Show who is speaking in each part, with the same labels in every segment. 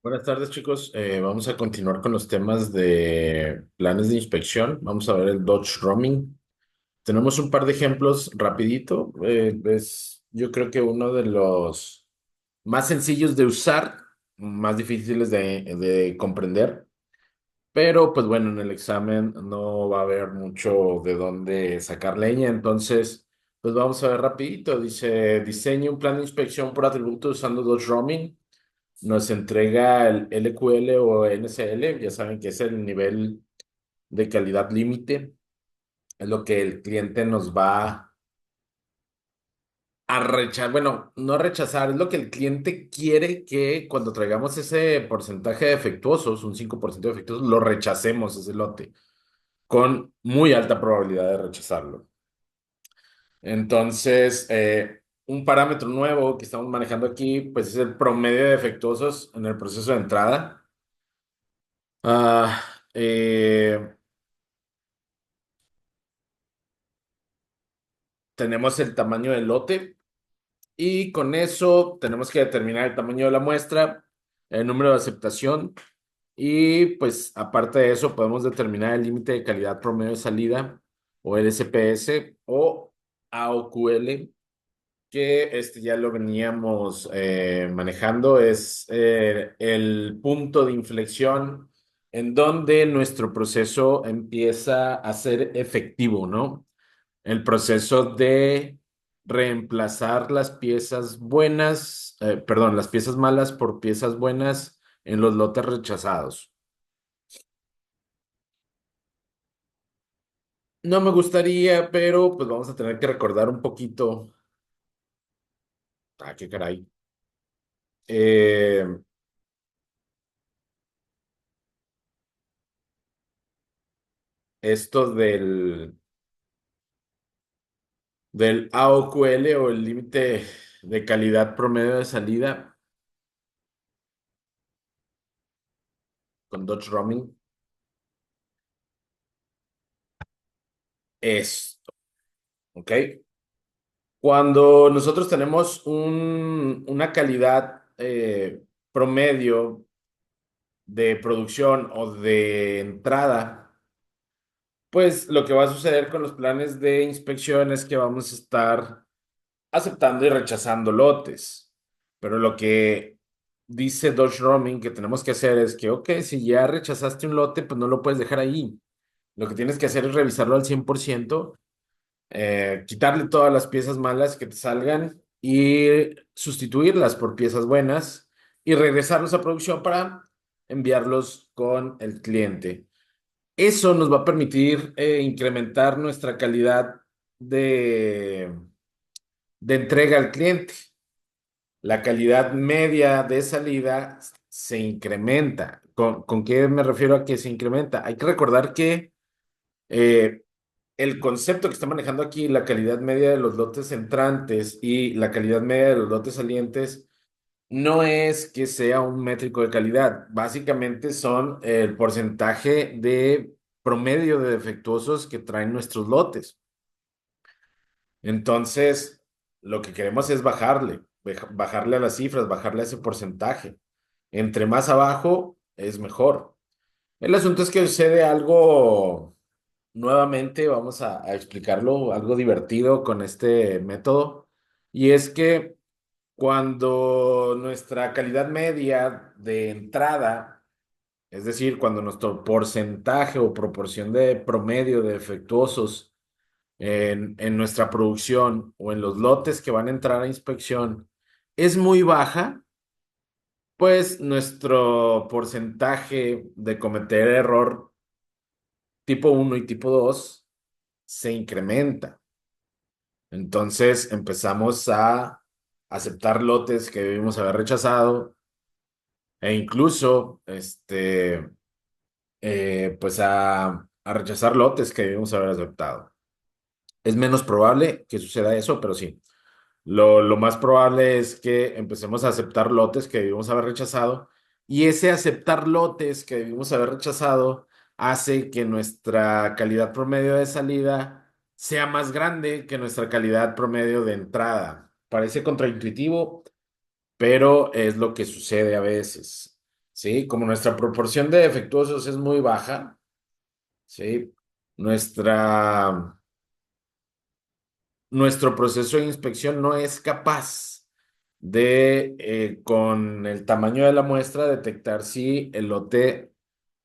Speaker 1: Buenas tardes, chicos. Vamos a continuar con los temas de planes de inspección. Vamos a ver el Dodge Roaming. Tenemos un par de ejemplos rapidito. Es yo creo que uno de los más sencillos de usar, más difíciles de comprender. Pero pues bueno, en el examen no va a haber mucho de dónde sacar leña. Entonces, pues vamos a ver rapidito. Dice, diseñe un plan de inspección por atributos usando Dodge Roaming. Nos entrega el LQL o NSL, ya saben que es el nivel de calidad límite, es lo que el cliente nos va a rechazar, bueno, no rechazar, es lo que el cliente quiere que cuando traigamos ese porcentaje de defectuosos, un 5% de defectuosos, lo rechacemos ese lote, con muy alta probabilidad de rechazarlo. Entonces, un parámetro nuevo que estamos manejando aquí, pues es el promedio de defectuosos en el proceso de entrada. Ah, eh, Tenemos el tamaño del lote y con eso tenemos que determinar el tamaño de la muestra, el número de aceptación y pues aparte de eso podemos determinar el límite de calidad promedio de salida o LSPS o AOQL, que este ya lo veníamos manejando. Es el punto de inflexión en donde nuestro proceso empieza a ser efectivo, ¿no? El proceso de reemplazar las piezas buenas, perdón, las piezas malas por piezas buenas en los lotes rechazados. No me gustaría, pero pues vamos a tener que recordar un poquito. Ah, qué caray. Eh, Esto del AOQL o el límite de calidad promedio de salida con Dodge Roaming. Esto, ¿ok? Cuando nosotros tenemos una calidad promedio de producción o de entrada, pues lo que va a suceder con los planes de inspección es que vamos a estar aceptando y rechazando lotes. Pero lo que dice Dodge Roaming que tenemos que hacer es que, ok, si ya rechazaste un lote, pues no lo puedes dejar ahí. Lo que tienes que hacer es revisarlo al 100%, quitarle todas las piezas malas que te salgan y sustituirlas por piezas buenas y regresarlos a producción para enviarlos con el cliente. Eso nos va a permitir incrementar nuestra calidad de, de entrega al cliente. La calidad media de salida se incrementa. ¿Con qué me refiero a que se incrementa? Hay que recordar que eh, el concepto que está manejando aquí, la calidad media de los lotes entrantes y la calidad media de los lotes salientes, no es que sea un métrico de calidad. Básicamente son el porcentaje de promedio de defectuosos que traen nuestros lotes. Entonces, lo que queremos es bajarle a las cifras, bajarle a ese porcentaje. Entre más abajo es mejor. El asunto es que sucede algo, nuevamente vamos a explicarlo, algo divertido con este método, y es que cuando nuestra calidad media de entrada, es decir, cuando nuestro porcentaje o proporción de promedio de defectuosos en nuestra producción o en los lotes que van a entrar a inspección es muy baja, pues nuestro porcentaje de cometer error tipo uno y tipo 2 se incrementa. Entonces empezamos a aceptar lotes que debimos haber rechazado e incluso pues a rechazar lotes que debimos haber aceptado. Es menos probable que suceda eso, pero sí. Lo más probable es que empecemos a aceptar lotes que debimos haber rechazado y ese aceptar lotes que debimos haber rechazado hace que nuestra calidad promedio de salida sea más grande que nuestra calidad promedio de entrada. Parece contraintuitivo, pero es lo que sucede a veces. ¿sí? Como nuestra proporción de defectuosos es muy baja, ¿sí? Nuestra, Nuestro proceso de inspección no es capaz de, con el tamaño de la muestra, detectar si el lote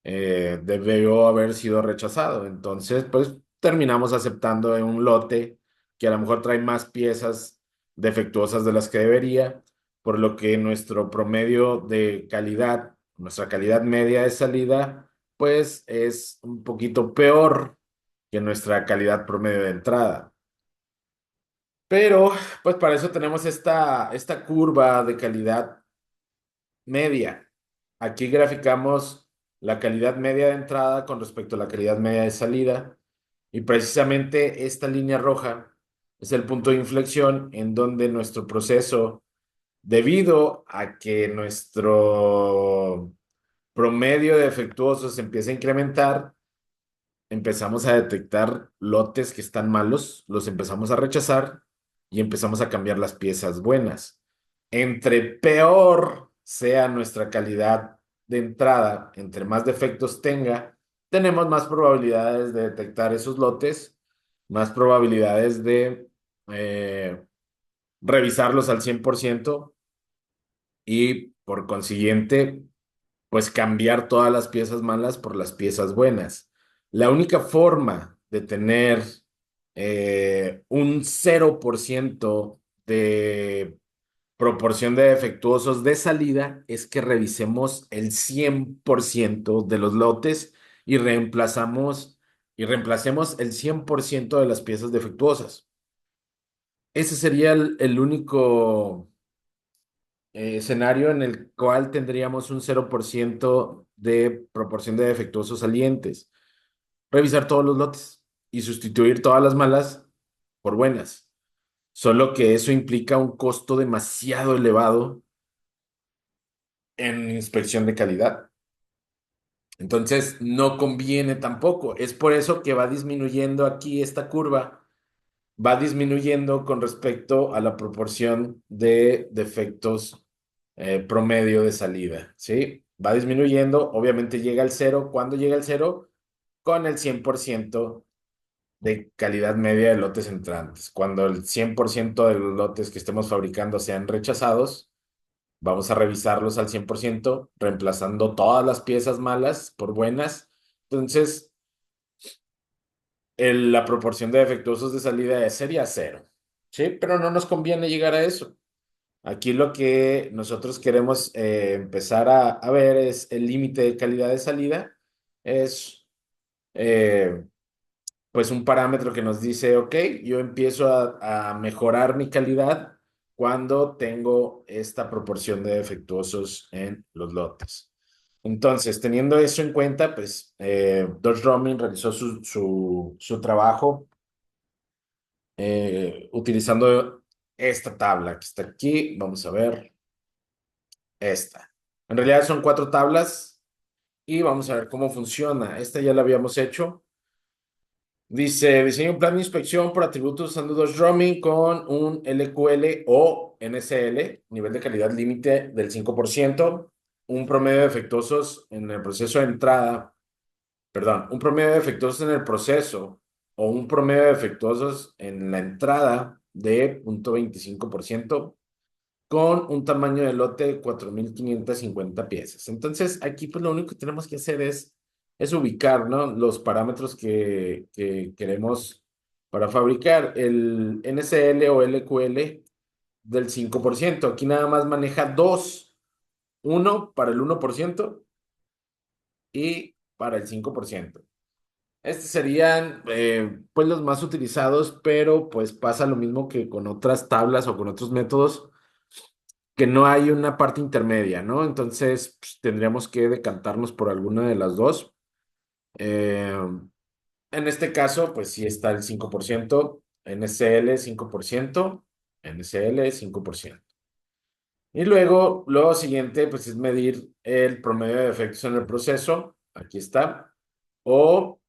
Speaker 1: debió haber sido rechazado. Entonces, pues terminamos aceptando en un lote que a lo mejor trae más piezas defectuosas de las que debería, por lo que nuestro promedio de calidad, nuestra calidad media de salida, pues es un poquito peor que nuestra calidad promedio de entrada. Pero, pues para eso tenemos esta curva de calidad media. Aquí graficamos la calidad media de entrada con respecto a la calidad media de salida. Y precisamente esta línea roja es el punto de inflexión en donde nuestro proceso, debido a que nuestro promedio de defectuosos empieza a incrementar, empezamos a detectar lotes que están malos, los empezamos a rechazar y empezamos a cambiar las piezas buenas. Entre peor sea nuestra calidad de entrada, entre más defectos tenga, tenemos más probabilidades de detectar esos lotes, más probabilidades de eh, revisarlos al 100% y por consiguiente pues cambiar todas las piezas malas por las piezas buenas. La única forma de tener un 0% de proporción de defectuosos de salida es que revisemos el 100% de los lotes y reemplacemos el 100% de las piezas defectuosas. Ese sería el único escenario en el cual tendríamos un 0% de proporción de defectuosos salientes. Revisar todos los lotes y sustituir todas las malas por buenas. Solo que eso implica un costo demasiado elevado en inspección de calidad. Entonces, no conviene tampoco. Es por eso que va disminuyendo aquí esta curva, va disminuyendo con respecto a la proporción de defectos promedio de salida, ¿sí? Va disminuyendo, obviamente llega al cero. ¿Cuándo llega al cero? Con el 100% de calidad media de lotes entrantes. Cuando el 100% de los lotes que estemos fabricando sean rechazados, vamos a revisarlos al 100%, reemplazando todas las piezas malas por buenas. Entonces, la proporción de defectuosos de salida sería cero, ¿sí? Pero no nos conviene llegar a eso. Aquí lo que nosotros queremos empezar a ver es el límite de calidad de salida. Es eh, pues un parámetro que nos dice, ok, yo empiezo a mejorar mi calidad cuando tengo esta proporción de defectuosos en los lotes. Entonces, teniendo eso en cuenta, pues Dodge Roman realizó su trabajo utilizando esta tabla que está aquí. Vamos a ver esta. En realidad son cuatro tablas y vamos a ver cómo funciona. Esta ya la habíamos hecho. Dice, diseña un plan de inspección por atributos usando Dodge Roaming con un LQL o NSL, nivel de calidad límite del 5%, un promedio de defectuosos en el proceso de entrada, perdón, un promedio de defectuosos en el proceso o un promedio de defectuosos en la entrada de 0.25% con un tamaño de lote de 4.550 piezas. Entonces, aquí pues lo único que tenemos que hacer es ubicar, ¿no? Los parámetros que queremos para fabricar el NCL o LQL del 5%. Aquí nada más maneja dos, uno para el 1% y para el 5%. Estos serían pues los más utilizados, pero pues pasa lo mismo que con otras tablas o con otros métodos que no hay una parte intermedia, ¿no? Entonces, pues, tendríamos que decantarnos por alguna de las dos. Eh, en este caso, pues sí está el 5%, NSL 5%, NSL 5%. Y luego, lo siguiente, pues es medir el promedio de defectos en el proceso, aquí está, o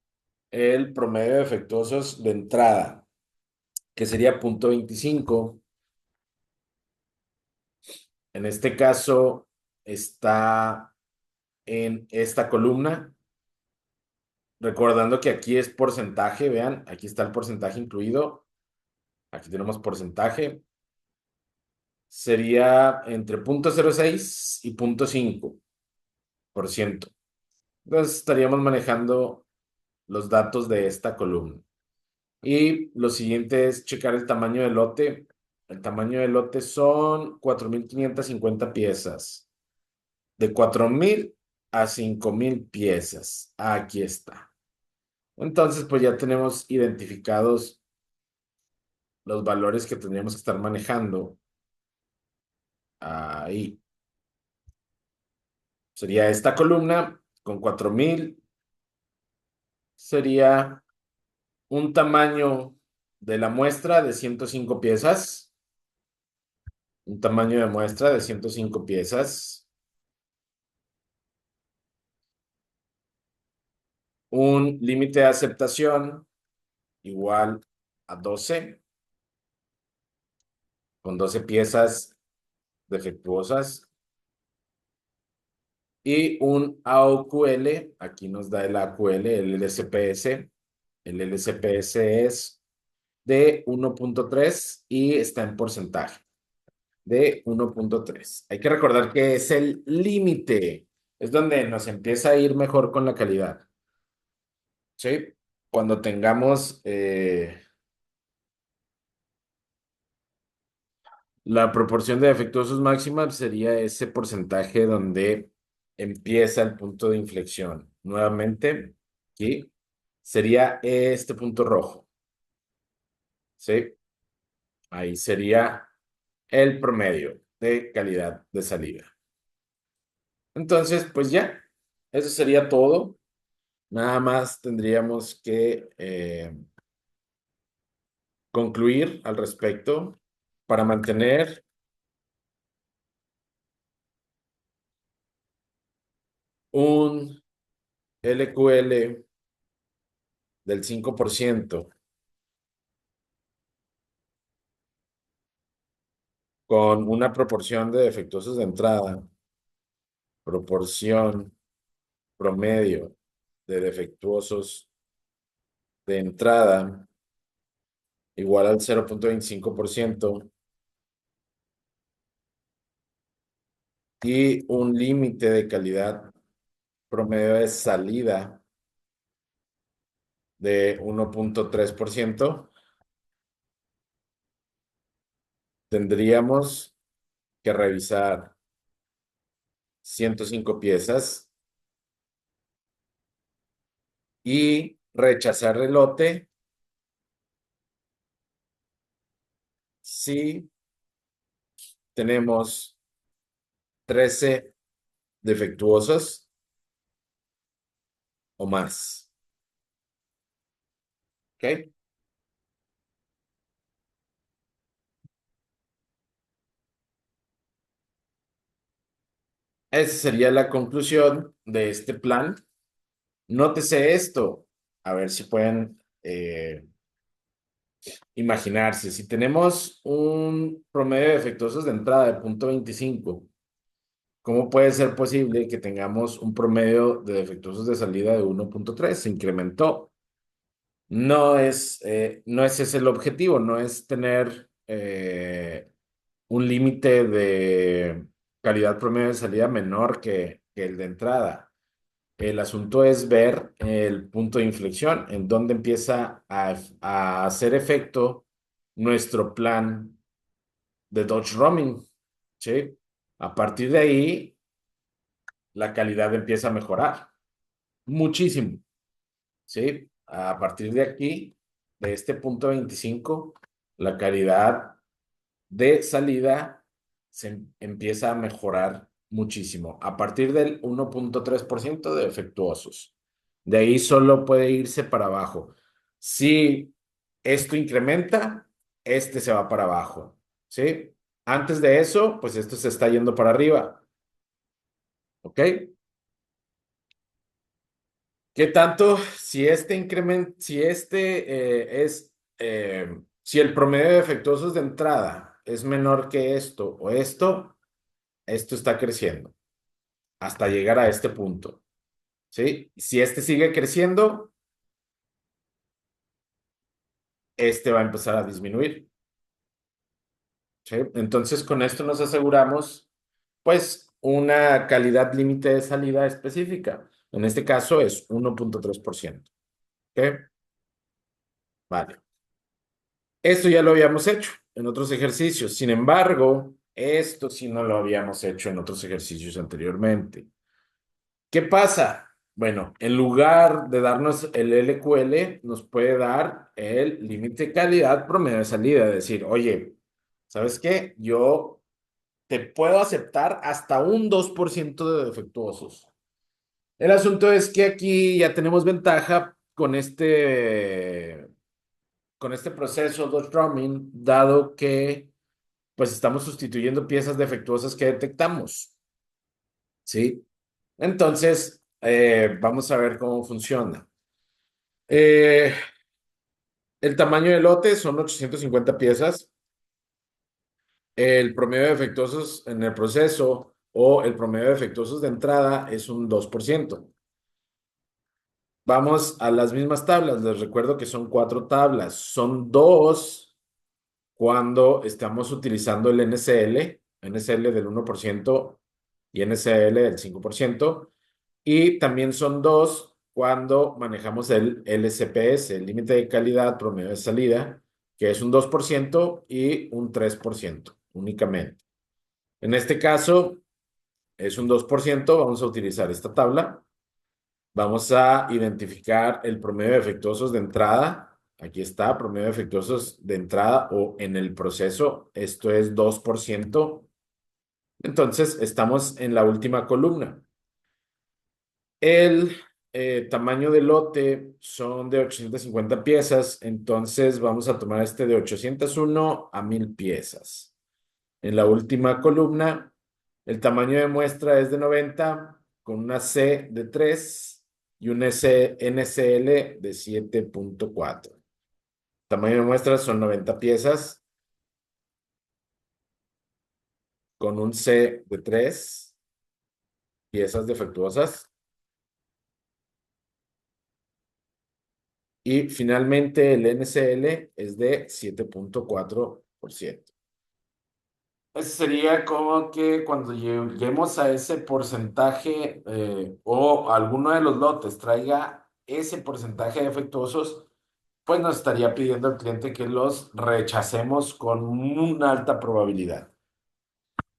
Speaker 1: el promedio de defectuosos de entrada, que sería 0.25. En este caso está en esta columna, recordando que aquí es porcentaje, vean, aquí está el porcentaje incluido, aquí tenemos porcentaje, sería entre 0,06 y 0,5%. Entonces estaríamos manejando los datos de esta columna. Y lo siguiente es checar el tamaño del lote. El tamaño del lote son 4,550 piezas. De 4,000 a 5,000 piezas. Aquí está. Entonces, pues ya tenemos identificados los valores que tendríamos que estar manejando. Ahí sería esta columna con 4,000. Sería un tamaño de la muestra de 105 piezas. Un tamaño de muestra de 105 piezas. Un límite de aceptación igual a 12, con 12 piezas defectuosas. Y un AOQL, aquí nos da el AQL, el LSPS. El LSPS es de 1,3 y está en porcentaje de 1,3. Hay que recordar que es el límite, es donde nos empieza a ir mejor con la calidad. ¿Sí? Cuando tengamos la proporción de defectuosos máxima, sería ese porcentaje donde empieza el punto de inflexión. Nuevamente, aquí sería este punto rojo. ¿Sí? Ahí sería el promedio de calidad de salida. Entonces, pues ya, eso sería todo. Nada más tendríamos que concluir al respecto para mantener un LQL del 5% con una proporción de defectuosos de entrada, proporción promedio de defectuosos de entrada igual al 0,25% y un límite de calidad promedio de salida de 1,3%, tendríamos que revisar 105 piezas y rechazar el lote si tenemos 13 defectuosos o más. ¿Ok? Esa sería la conclusión de este plan. Nótese esto, a ver si pueden imaginarse. Si tenemos un promedio de defectuosos de entrada de 0,25, ¿cómo puede ser posible que tengamos un promedio de defectuosos de salida de 1,3? Se incrementó. No es ese el objetivo, no es tener un límite de calidad promedio de salida menor que el de entrada. El asunto es ver el punto de inflexión, en donde empieza a hacer efecto nuestro plan de Dodge Roaming, ¿sí? A partir de ahí, la calidad empieza a mejorar muchísimo, ¿sí? A partir de aquí, de este punto 25, la calidad de salida empieza a mejorar muchísimo. A partir del 1,3% de defectuosos. De ahí solo puede irse para abajo. Si esto incrementa, este se va para abajo, ¿sí? Antes de eso, pues esto se está yendo para arriba, ¿ok? ¿Qué tanto? Si este incremento, si si el promedio de defectuosos de entrada es menor que esto o esto está creciendo. hasta llegar a este punto, ¿sí? Si este sigue creciendo, este va a empezar a disminuir, ¿sí? Entonces, con esto nos aseguramos, pues, una calidad límite de salida específica. En este caso es 1.3%, ¿ok? Vale. Esto ya lo habíamos hecho en otros ejercicios. Sin embargo, esto sí no lo habíamos hecho en otros ejercicios anteriormente. ¿Qué pasa? Bueno, en lugar de darnos el LQL, nos puede dar el límite de calidad promedio de salida. Decir, oye, ¿sabes qué? Yo te puedo aceptar hasta un 2% de defectuosos. El asunto es que aquí ya tenemos ventaja con este proceso de drumming, dado que pues estamos sustituyendo piezas defectuosas que detectamos, ¿sí? Entonces, vamos a ver cómo funciona. Eh, el tamaño del lote son 850 piezas. El promedio de defectuosos en el proceso o el promedio de defectuosos de entrada es un 2%. Vamos a las mismas tablas. Les recuerdo que son cuatro tablas. Son dos cuando estamos utilizando el NCL, NCL del 1% y NCL del 5%. Y también son dos cuando manejamos el LCPS, el límite de calidad promedio de salida, que es un 2% y un 3% únicamente. En este caso es un 2%. Vamos a utilizar esta tabla. Vamos a identificar el promedio de defectuosos de entrada. Aquí está, promedio de defectuosos de entrada o en el proceso. Esto es 2%. Entonces, estamos en la última columna. El tamaño del lote son de 850 piezas, entonces vamos a tomar este de 801 a 1000 piezas. En la última columna, el tamaño de muestra es de 90 con una C de 3 y un NCL de 7.4. Tamaño de muestra son 90 piezas con un C de 3 piezas defectuosas. Y finalmente el NCL es de 7.4%. Ese sería como que cuando lleguemos a ese porcentaje o alguno de los lotes traiga ese porcentaje de defectuosos, pues nos estaría pidiendo el cliente que los rechacemos con una alta probabilidad.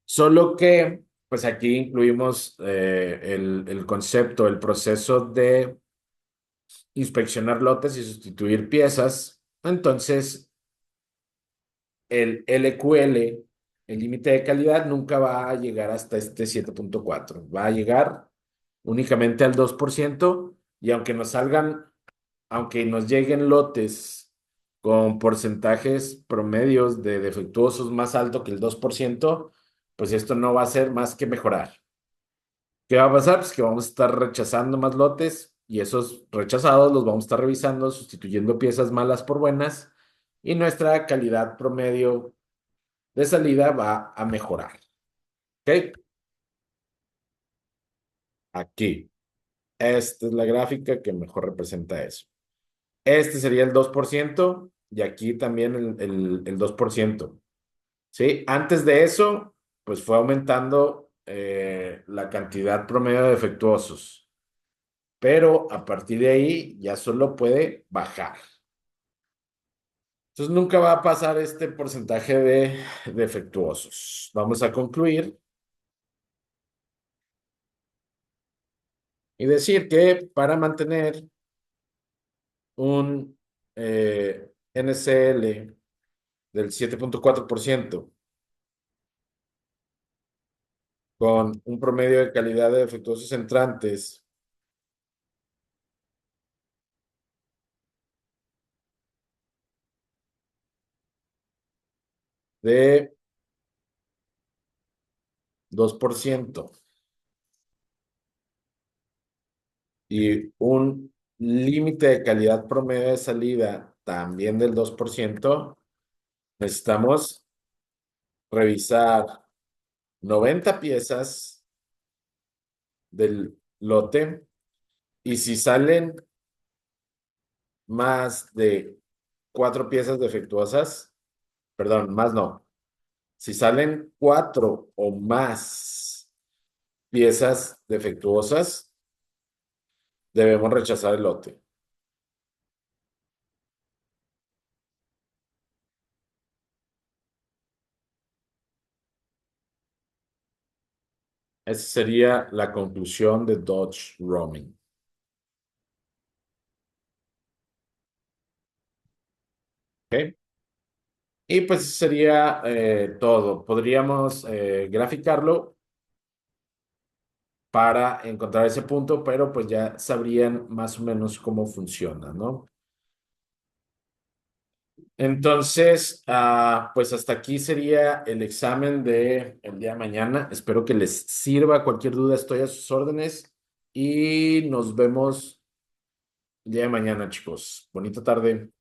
Speaker 1: Solo que, pues aquí incluimos el concepto, el proceso de inspeccionar lotes y sustituir piezas. Entonces, el LQL, el límite de calidad, nunca va a llegar hasta este 7.4. Va a llegar únicamente al 2%. Y aunque nos lleguen lotes con porcentajes promedios de defectuosos más alto que el 2%, pues esto no va a ser más que mejorar. ¿Qué va a pasar? Pues que vamos a estar rechazando más lotes y esos rechazados los vamos a estar revisando, sustituyendo piezas malas por buenas y nuestra calidad promedio de salida va a mejorar. ¿Ok? Aquí. Esta es la gráfica que mejor representa eso. Este sería el 2% y aquí también el 2%. ¿Sí? Antes de eso, pues fue aumentando la cantidad promedio de defectuosos. Pero a partir de ahí ya solo puede bajar. Entonces nunca va a pasar este porcentaje de defectuosos. Vamos a concluir y decir que para mantener un NCL del 7.4% con un promedio de calidad de defectuosos entrantes de 2% y un límite de calidad promedio de salida también del 2%, necesitamos revisar 90 piezas del lote. Y si salen más de cuatro piezas defectuosas, perdón, más no. Si salen cuatro o más piezas defectuosas, debemos rechazar el lote. Esa sería la conclusión de Dodge Roaming. ¿Ok? Y pues eso sería todo. Podríamos graficarlo para encontrar ese punto, pero pues ya sabrían más o menos cómo funciona, ¿no? Entonces, pues hasta aquí sería el examen de el día de mañana. Espero que les sirva. Cualquier duda, estoy a sus órdenes y nos vemos el día de mañana, chicos. Bonita tarde.